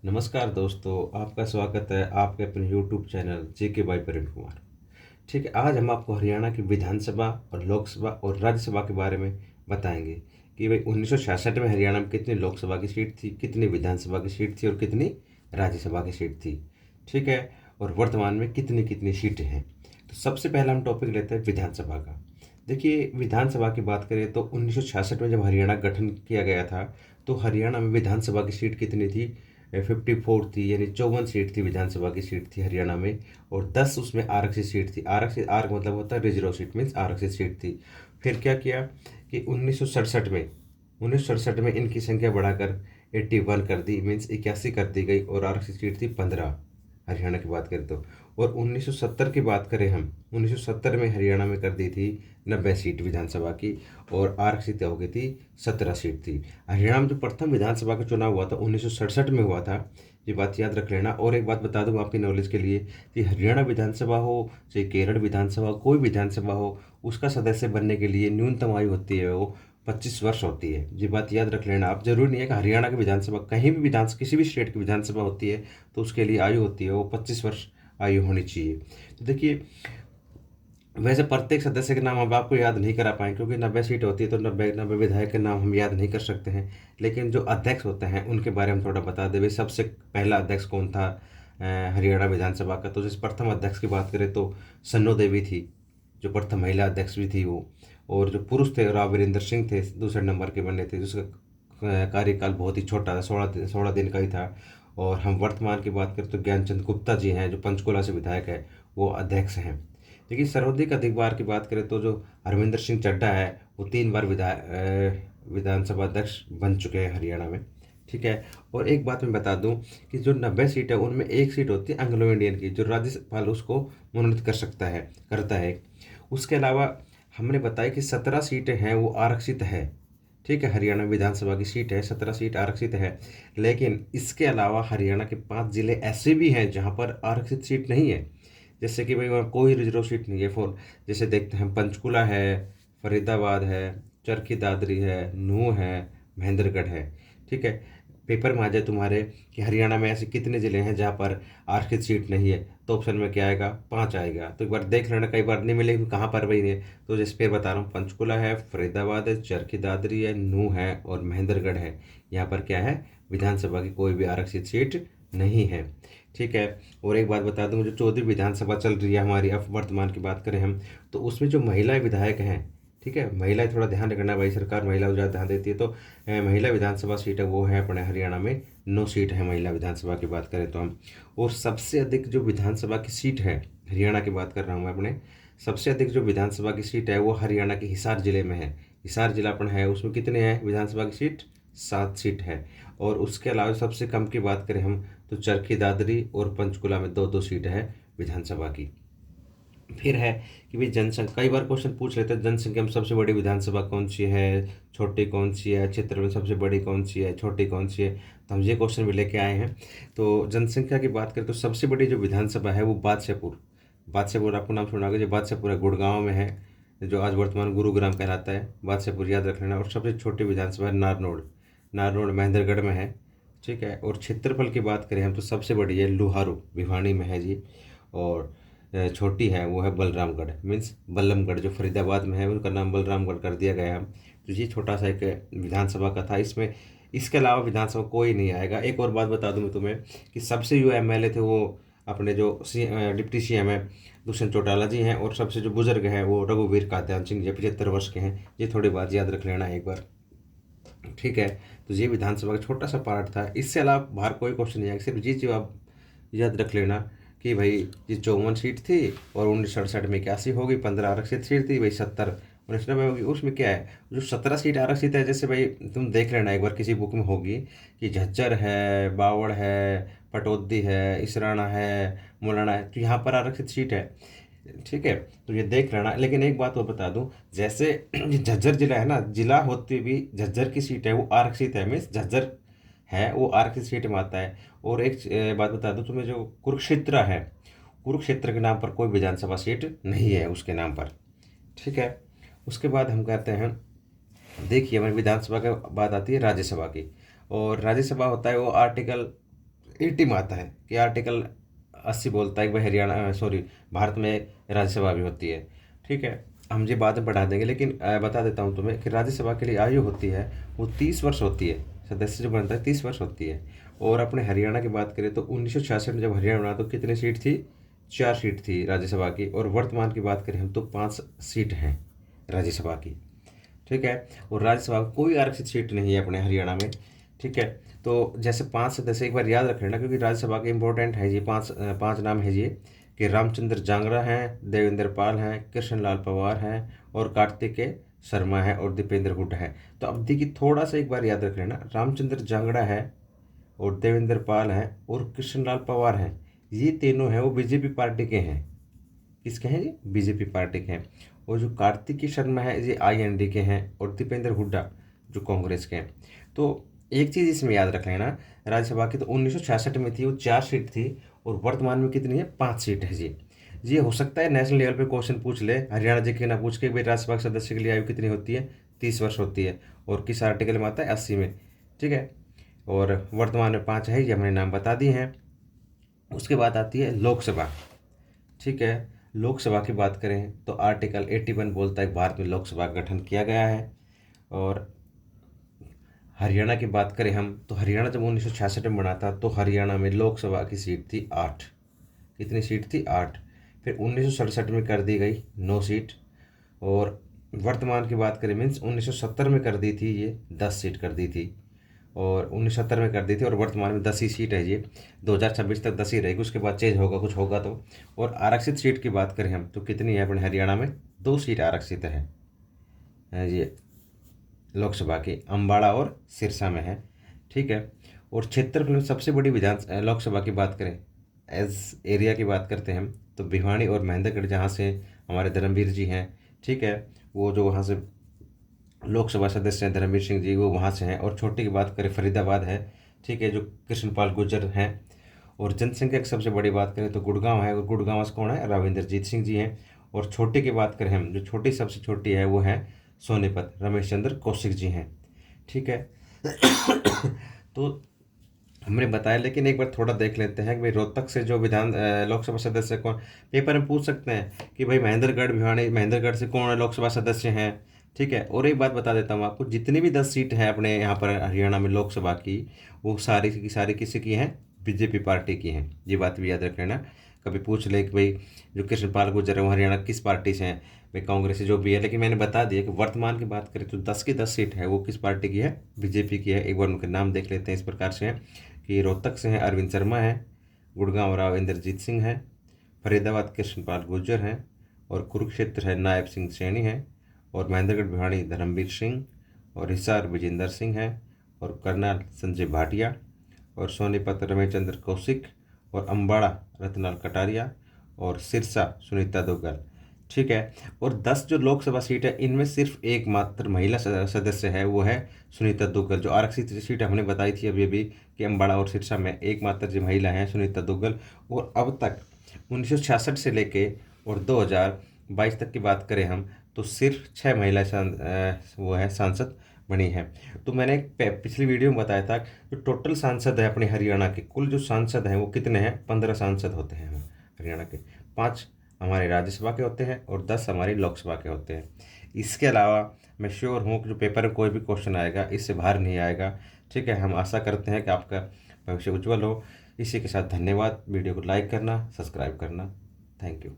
नमस्कार दोस्तों, आपका स्वागत है आपके अपने YouTube channel JK by Praveen Kumar. ठीक है, आज हम आपको हरियाणा की विधानसभा और लोकसभा और राज्यसभा के बारे में बताएंगे कि भाई 1966 में हरियाणा में कितनी लोकसभा की सीट थी, कितनी विधानसभा की सीट थी और कितनी राज्यसभा की सीट थी। ठीक है, और वर्तमान में कितनी कितनी सीटें हैं। तो सबसे पहला हम टॉपिक लेते हैं विधानसभा का। देखिए, विधानसभा की बात करें तो 1966 में जब हरियाणा गठन किया गया था तो हरियाणा में विधानसभा की सीट कितनी थी? 54 थी, यानी 54 सीट थी, विधानसभा की सीट थी हरियाणा में। और 10 उसमें आरक्षित सीट थी। आरक्षित आर मतलब होता है रिजर्व सीट, मीन्स आरक्षित सीट थी। फिर क्या किया कि 1967 में इनकी संख्या बढ़ाकर 81 कर दी, मीन्स 81 कर दी गई और आरक्षित सीट थी 15 हरियाणा की बात करें तो। और 1970 की बात करें हम, 1970 में हरियाणा में कर दी थी 90 सीट विधानसभा की और आरक्षित हो गई थी 17 सीट थी। हरियाणा में जो प्रथम विधानसभा का चुनाव हुआ था 1967 में हुआ था, ये बात याद रख लेना। और एक बात बता दूं आपकी नॉलेज के लिए कि हरियाणा विधानसभा हो चाहे केरल विधानसभा हो, कोई विधानसभा हो, उसका सदस्य बनने के लिए न्यूनतम आयु होती है वो 25 वर्ष होती है। ये बात याद रख लेना आप। जरूरी नहीं है कि हरियाणा की विधानसभा, कहीं भी किसी भी स्टेट की विधानसभा होती है तो उसके लिए आयु होती है वो 25 वर्ष आयु होनी चाहिए। तो देखिए, वैसे प्रत्येक सदस्य के नाम हम आपको याद नहीं करा पाएंगे क्योंकि 90 सीट होती है तो 90 विधायक के नाम हम याद नहीं कर सकते हैं। लेकिन जो अध्यक्ष होते हैं उनके बारे में थोड़ा बता दें। भाई सबसे पहला अध्यक्ष कौन था हरियाणा विधानसभा का? तो जिस प्रथम अध्यक्ष की बात करें तो सन्नो देवी थी, जो प्रथम महिला अध्यक्ष भी थी वो। और जो पुरुष थे राव वीरेंद्र सिंह थे, दूसरे नंबर के बने थे, जिसका कार्यकाल बहुत ही छोटा था, 16 दिन का ही था। और हम वर्तमान की बात करें तो ज्ञानचंद गुप्ता जी हैं, जो पंचकुला से विधायक है, वो अध्यक्ष हैं। देखिए, सर्वाधिक अधिक बार की बात करें तो जो हरविंदर सिंह चड्ढा है वो 3 बार विधानसभा अध्यक्ष बन चुके हैं हरियाणा में। ठीक है, और एक बात मैं बता दूं कि जो 90 सीट है उनमें एक सीट होती है एंग्लो इंडियन की, जो राज्यपाल उसको मनोनीत कर सकता है, करता है। उसके अलावा हमने बताया कि 17 सीटें हैं वो आरक्षित है। ठीक है, हरियाणा विधानसभा की सीट है, 17 सीट आरक्षित है। लेकिन इसके अलावा हरियाणा के 5 जिले ऐसे भी हैं जहाँ पर आरक्षित सीट नहीं है। जैसे कि भाई वहाँ कोई रिजर्व सीट नहीं है। फॉर जैसे देखते हैं, पंचकुला है, फरीदाबाद है, चरखी दादरी है, नूंह है, महेंद्रगढ़ है। ठीक है, पेपर में आ जाए तुम्हारे कि हरियाणा में ऐसे कितने ज़िले हैं जहाँ पर आरक्षित सीट नहीं है, तो ऑप्शन में क्या आएगा? 5 आएगा। तो एक बार देख लेना, कई बार नहीं मिलेगी कहाँ पर वही नहीं है। तो जैसे फिर बता रहा हूँ, पंचकुला है, फरीदाबाद है, चरखी दादरी है, नूंह है और महेंद्रगढ़ है। यहाँ पर क्या है? विधानसभा की कोई भी आरक्षित सीट नहीं है। ठीक है, और एक बात बता दूं, जो 14वीं विधानसभा चल रही है हमारी, अब वर्तमान की बात करें हम, तो उसमें जो महिला विधायक हैं, ठीक है, महिलाएं थोड़ा ध्यान रखना भाई, सरकार महिला को ज़्यादा ध्यान देती है। तो महिला विधानसभा सीट है वो है अपने हरियाणा में 9 सीट है महिला विधानसभा की बात करें तो हम। और सबसे अधिक जो विधानसभा की सीट है, हरियाणा की बात कर रहा हूँ मैं अपने, सबसे अधिक जो विधानसभा की सीट है वो हरियाणा के हिसार जिले में है। हिसार जिला अपन है, उसमें कितने हैं विधानसभा की सीट? 7 सीट है। और उसके अलावा सबसे कम की बात करें हम तो चरखी दादरी और पंचकुला में 2-2 सीट है विधानसभा की। फिर है कि भाई जनसंख्या, कई बार क्वेश्चन पूछ लेते हैं जनसंख्या में सबसे बड़ी विधानसभा कौन सी है, छोटी कौन सी है, क्षेत्र में सबसे बड़ी कौन सी है, छोटी कौन सी है। तो हम ये क्वेश्चन भी लेके आए हैं। तो जनसंख्या की बात करें तो सबसे बड़ी जो विधानसभा है वो बादशाहपुर। बादशाहपुर आपको नाम सुना होगा, जो बादशाहपुर है गुड़गांव में है, जो आज वर्तमान गुरुग्राम कहलाता है। बादशाहपुर याद रख लेना। और सबसे छोटी विधानसभा है नारनौल। नारनौल महेंद्रगढ़ में है। ठीक है, और क्षेत्रफल की बात करें हम तो सबसे बड़ी है लुहारू, भिवानी में है जी। और छोटी है वो है बलरामगढ़, मीन्स बल्लमगढ़, जो फरीदाबाद में है उनका नाम बलरामगढ़ कर दिया गया है। तो ये छोटा सा एक विधानसभा का था। इसमें इसके अलावा विधानसभा कोई नहीं आएगा। एक और बात बता दूं मैं तुम्हें कि सबसे जो एमएलए थे वो अपने जो डिप्टी सीएम है दुष्यंत चौटाला जी हैं। और सबसे जो बुजुर्ग हैं वो रघुवीर कात्यायन सिंह जी, 75 वर्ष के हैं। ये थोड़ी बात याद रख लेना एक बार। ठीक है, तो ये विधानसभा का छोटा सा पार्ट था। इससे अलावा बाहर कोई क्वेश्चन नहीं आएगा, सिर्फ ये चीज़ आप याद रख लेना कि भाई ये 54 सीट थी और 1967 में 81 होगी, 15 आरक्षित सीट थी, भाई 70 1990 होगी। उसमें क्या है, जो 17 सीट आरक्षित है, जैसे भाई तुम देख लेना एक बार, किसी बुक में होगी कि झज्जर है, बावड़ है, पटौदी है, इसराना है, मुलाना है, तो यहाँ पर आरक्षित सीट है। ठीक है, तो ये देख लेना। लेकिन एक बात और बता दूं, जैसे ये झज्जर जिला है ना, जिला होते भी झज्जर की सीट है वो आरक्षित है, मीन्स झज्जर है वो आरक्षित सीट में आता है। और एक बात बता दूं तुम्हें, जो कुरुक्षेत्र है, कुरुक्षेत्र के नाम पर कोई विधानसभा सीट नहीं है उसके नाम पर। ठीक है, उसके बाद हम कहते हैं, देखिए हमारी विधानसभा के बाद आती है राज्यसभा की। और राज्यसभा होता है वो आर्टिकल 80 में आता है कि आर्टिकल 80 बोलता है कि भाई हरियाणा सॉरी भारत में राज्यसभा भी होती है। ठीक है, हम ये बाद में बढ़ा देंगे, लेकिन बता देता हूँ तुम्हें कि राज्यसभा के लिए आयु होती है वो 30 वर्ष होती है। सदस्य जो बनता है 30 वर्ष होती है। और अपने हरियाणा की बात करें तो 1966 में जब हरियाणा बना तो कितनी सीट थी? 4 सीट थी राज्यसभा की। और वर्तमान की बात करें हम तो 5 सीट हैं राज्यसभा की। ठीक है, और राज्यसभा में कोई आरक्षित सीट नहीं है अपने हरियाणा में। ठीक है, तो जैसे 5 सदस्य एक बार याद रख लेना, क्योंकि राज्यसभा के इंपॉर्टेंट है ये 5 नाम है ये, कि रामचंद्र जांगड़ा हैं, देवेंद्र पाल हैं, कृष्ण लाल पवार हैं, और कार्तिकेय शर्मा है, और दीपेंद्र हुड्डा है। तो अब देखिए थोड़ा सा एक बार याद रख लेना, रामचंद्र जांगड़ा है और देवेंद्र पाल हैं और कृष्ण लाल पवार हैं, ये तीनों हैं वो बीजेपी पार्टी के हैं। किसके हैं ये? बीजेपी पार्टी के हैं। और जो कार्तिकी शर्मा है ये आईएनडी के हैं, और दीपेंद्र हुड्डा जो कांग्रेस के हैं। तो एक चीज़ इसमें याद रख लेना, राज्यसभा की तो 1966 में थी वो 4 सीट थी, और वर्तमान में कितनी है? 5 सीट है जी। ये हो सकता है नेशनल लेवल पे क्वेश्चन पूछ ले, हरियाणा जी के ना पूछ के भाई राज्यसभा के सदस्य के लिए आयु कितनी होती है? 30 वर्ष होती है। और किस आर्टिकल में आता है? 80 में। ठीक है, और वर्तमान में 5 है, ये हमने नाम बता दिए हैं। उसके बाद आती है लोकसभा। ठीक है, लोकसभा की बात करें तो आर्टिकल 81 बोलता है कि भारत में लोकसभा का गठन किया गया है। और हरियाणा की बात करें हम तो हरियाणा जब 1966 में बना था तो हरियाणा में लोकसभा की सीट थी 8। कितनी सीट थी? 8। फिर 1967 में कर दी गई 9 सीट। और वर्तमान की बात करें मीन्स 1970 में कर दी थी ये 10 सीट कर दी थी। और 1970 में कर दी थी, और वर्तमान में 10 ही सीट है ये। 2026 तक 10 ही रहेगी, उसके बाद चेंज होगा, कुछ होगा तो। और आरक्षित सीट की बात करें हम तो कितनी है अपने हरियाणा में? 2 सीट आरक्षित है ये लोकसभा की, अम्बाड़ा और सिरसा में है। ठीक है, और क्षेत्रफल में सबसे बड़ी लोकसभा की बात करें, एज एरिया की बात करते हैं हम तो भिवानी और महेंद्रगढ़, जहाँ से हमारे धर्मवीर जी हैं। ठीक है, वो जो वहाँ से लोकसभा सदस्य हैं धर्मवीर सिंह जी, वो वहाँ से हैं। और छोटे की बात करें फरीदाबाद है। ठीक है, जो कृष्णपाल गुर्जर हैं। और जनसंख्या की सबसे बड़ी बात करें तो गुड़गांव है, और गुड़गांव से कौन है? राविंद्रजीत सिंह जी हैं। और छोटे की बात करें हम, जो छोटी सबसे छोटी है वो है सोनीपत, रमेश चंद्र कौशिक जी हैं। ठीक है तो हमने बताया, लेकिन एक बार थोड़ा देख लेते हैं कि भाई रोहतक से जो लोकसभा सदस्य कौन, पेपर में पूछ सकते हैं कि भाई महेंद्रगढ़ भिवानी, महेंद्रगढ़ से कौन लोकसभा सदस्य हैं। ठीक है, और एक बात बता देता हूँ आपको, जितनी भी 10 सीट हैं अपने यहाँ पर हरियाणा में लोकसभा की, वो सारी की सारी किसी की हैं? बीजेपी पार्टी की हैं। ये बात भी याद रख लेना, कभी पूछ ले कि भाई जो कृष्णपाल गुर्जर है वो हरियाणा किस पार्टी से हैं? भाई कांग्रेस से जो भी है, लेकिन मैंने बता दिया कि वर्तमान की बात करें तो 10 की 10 सीट है वो किस पार्टी की है? बीजेपी की है। एक बार उनके नाम देख लेते हैं, इस प्रकार से हैं कि रोहतक से हैं अरविंद शर्मा है, गुड़गांव राव इंद्रजीत सिंह है, फरीदाबाद कृष्णपाल गुर्जर हैं, और कुरुक्षेत्र है नायब सिंह सैनी है, और महेंद्रगढ़ भिवानी धर्मवीर सिंह, और हिसार विजेंद्र सिंह है, और करनाल संजय भाटिया, और सोनीपत रमेशचंद्र कौशिक, और अम्बाड़ा रतनलाल कटारिया, और सिरसा सुनीता दुग्गल। ठीक है, और 10 जो लोकसभा सीट है इनमें सिर्फ एकमात्र महिला सदस्य है, वो है सुनीता दुग्गल। जो आरक्षित सीट हमने बताई थी अभी अभी कि अम्बाड़ा और सिरसा में एकमात्र जो महिला है सुनीता दुग्गल। और अब तक 1966 से लेके और 2022 तक की बात करें हम तो सिर्फ 6 महिला वो है सांसद बनी है। तो मैंने पिछली वीडियो में बताया था जो टोटल सांसद है अपने हरियाणा के, कुल जो सांसद हैं वो कितने हैं? 15 सांसद होते हैं हरियाणा के। 5 हमारे राज्यसभा के होते हैं और 10 हमारी लोकसभा के होते हैं। इसके अलावा मैं श्योर हूँ कि जो पेपर में कोई भी क्वेश्चन आएगा इससे बाहर नहीं आएगा। ठीक है, हम आशा करते हैं कि आपका भविष्य उज्जवल हो। इसी के साथ धन्यवाद। वीडियो को लाइक करना, सब्सक्राइब करना। Thank you.